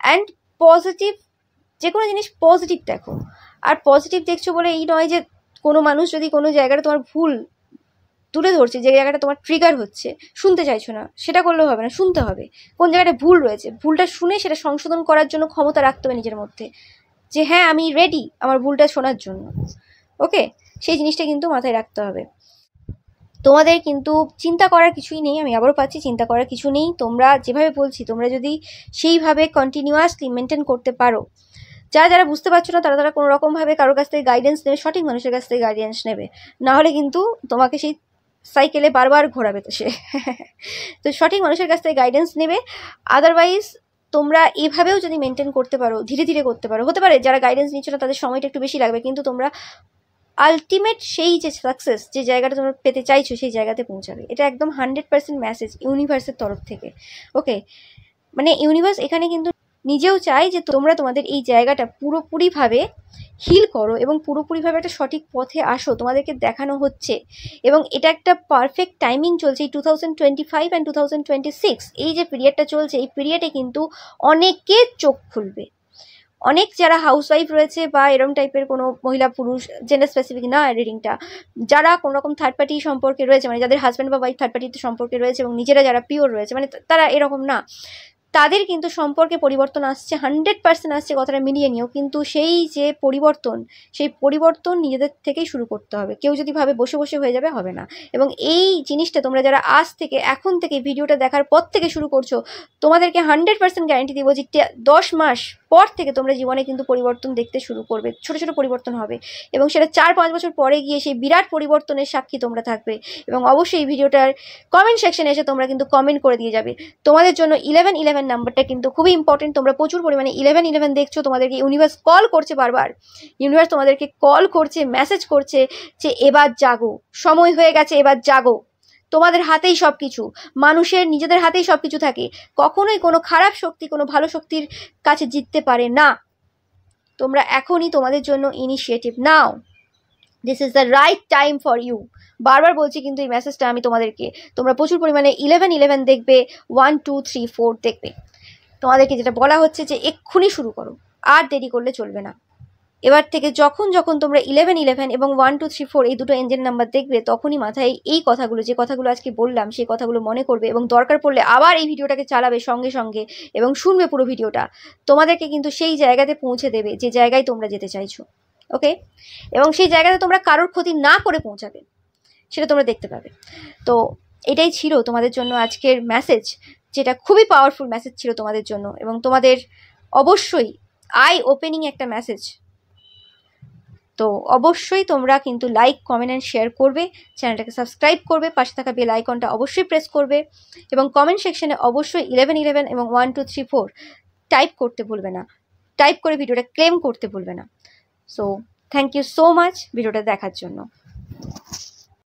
অ্যান্ড পজিটিভ, যে কোনো জিনিস পজিটিভ দেখো। আর পজিটিভ দেখছো বলে এই নয় যে কোনো মানুষ যদি কোনো জায়গাটা তোমার ভুল তুলে ধরছে, যে জায়গাটা তোমার ট্রিগার হচ্ছে, শুনতে চাইছো না, সেটা করলেও হবে না, শুনতে হবে কোন জায়গাটা ভুল রয়েছে। ভুলটা শুনে সেটা সংশোধন করার জন্য ক্ষমতা রাখতে হবে নিজের মধ্যে, যে হ্যাঁ আমি রেডি আমার ভুলটা শোনার জন্য। ওকে, সেই জিনিসটা কিন্তু মাথায় রাখতে হবে। তোমাদের কিন্তু চিন্তা করার কিছুই নেই, আমি আবারও পাচ্ছি চিন্তা করার কিছু নেই। তোমরা যেভাবে বলছি, তোমরা যদি সেইভাবে কন্টিনিউয়াসলি মেনটেন করতে পারো, যারা যারা বুঝতে পারছো না তারা তারা কোনো রকমভাবে কারোর কাছ থেকে গাইডেন্স নেবে, সঠিক মানুষের কাছ থেকে গাইডেন্স নেবে। না হলে কিন্তু তোমাকে সেই সাইকেলে বারবার ঘোরাবে তো সে। তো সঠিক মানুষের কাছ থেকে গাইডেন্স নেবে। আদারওয়াইজ তোমরা এভাবেও যদি মেনটেন করতে পারো, ধীরে ধীরে করতে পারো, হতে পারে যারা গাইডেন্স নিচ্ছ না তাদের সময়টা একটু বেশি লাগবে, কিন্তু তোমরা আলটিমেট সেই যে সাকসেস, যে জায়গাটা তোমরা পেতে চাইছো সেই জায়গাতে পৌঁছাবে। এটা একদম 100% মেসেজ ইউনিভার্সের তরফ থেকে। ওকে, মানে ইউনিভার্স এখানে কিন্তু নিজেও চায় যে তোমরা তোমাদের এই জায়গাটা পুরোপুরিভাবে হিল করো এবং পুরোপুরিভাবে একটা সঠিক পথে আসো, তোমাদেরকে দেখানো হচ্ছে। এবং এটা একটা পারফেক্ট টাইমিং চলছে এই 2025 অ্যান্ড 2026, এই যে পিরিয়ডটা চলছে এই পিরিয়ডে কিন্তু অনেকের চোখ খুলবে। অনেক যারা হাউসওয়াইফ রয়েছে বা এরম টাইপের কোনো মহিলা পুরুষ, জেন্ডার স্পেসিফিক না রিডিংটা, যারা কোনো রকম থার্ড পার্টি সম্পর্কে রয়েছে, মানে যাদের হাজব্যান্ড বা ওয়াইফ থার্ড পার্টিতে সম্পর্কে রয়েছে এবং নিজেরা যারা পিওর রয়েছে, মানে তারা এরকম না, তাদের কিন্তু সম্পর্কে পরিবর্তন আসছে, 100% আসছে, কথাটা মিলিয়ে নিও। কিন্তু সেই যে পরিবর্তন, সেই পরিবর্তন নিজেদের থেকেই শুরু করতে হবে। কেউ যদি ভাবে বসে বসে হয়ে যাবে, হবে না। এবং এই জিনিসটা তোমরা যারা আজ থেকে, এখন থেকে ভিডিওটা দেখার পর থেকে শুরু করছো, তোমাদেরকে 100% গ্যারান্টি দিব যে 10 মাস পর থেকে তোমরা জীবনে কিন্তু পরিবর্তন দেখতে শুরু করবে। ছোট ছোট পরিবর্তন হবে এবং সেটা 4-5 বছর পরে গিয়ে সেই বিরাট পরিবর্তনের সাক্ষী তোমরা থাকবে। এবং অবশ্যই এই ভিডিওটার কমেন্ট সেকশনে এসে তোমরা কিন্তু কমেন্ট করে দিয়ে যাবে। তোমাদের জন্য 1111 নাম্বারটা কিন্তু খুবই ইম্পর্টেন্ট। তোমরা প্রচুর পরিমাণে 1111 দেখছো, তোমাদেরকে ইউনিভার্স কল করছে বারবার। ইউনিভার্স তোমাদেরকে কল করছে, মেসেজ করছে যে এবার জাগো, সময় হয়ে গেছে, এবার জাগো। তোমাদের হাতেই সব কিছু, মানুষের নিজেদের হাতেই সব কিছু থাকে। কখনোই কোনো খারাপ শক্তি কোনো ভালো শক্তির কাছে জিততে পারে না। তোমরা এখনই তোমাদের জন্য ইনিশিয়েটিভ নাও। This is the right time for you. বারবার বলছি কিন্তু এই মেসেজটা আমি তোমাদেরকে। তোমরা প্রচুর পরিমাণে 1111 দেখবে, 1 2 3 4 দেখবে। তোমাদেরকে যেটা বলা হচ্ছে যে এক্ষুনি শুরু করো, আর দেরি করলে চলবে না। এবার থেকে যখন যখন তোমরা 1111 এবং 1 2 3 4 এই দুটো এঞ্জেল নাম্বার দেখবে, তখনই মাথায় এই কথাগুলো, যে কথাগুলো আজকে বললাম সেই কথাগুলো মনে করবে এবং দরকার পড়লে আবার এই ভিডিওটাকে চালাবে সঙ্গে সঙ্গে এবং শুনবে পুরো ভিডিওটা। তোমাদেরকে কিন্তু সেই জায়গাতে পৌঁছে দেবে যে জায়গায় তোমরা যেতে চাইছো। ওকে, এবং সেই জায়গাতে তোমরা কারোর ক্ষতি না করে পৌঁছাবে, সেটা তোমরা দেখতে পাবে। তো এটাই ছিল তোমাদের জন্য আজকের মেসেজ, যেটা খুবই পাওয়ারফুল মেসেজ ছিল তোমাদের জন্য এবং তোমাদের অবশ্যই আই ওপেনিং একটা মেসেজ। তো অবশ্যই তোমরা কিন্তু লাইক, কমেন্ট অ্যান্ড শেয়ার করবে, চ্যানেলটাকে সাবস্ক্রাইব করবে, পাশে থাকা বেল আইকনটা অবশ্যই প্রেস করবে এবং কমেন্ট সেকশনে অবশ্যই 1111 এবং 1 2 3 4 টাইপ করতে ভুলবে না। টাইপ করে ভিডিওটা ক্লেম করতে ভুলবে না। So thank you so much ভিডিওটা দেখার জন্য।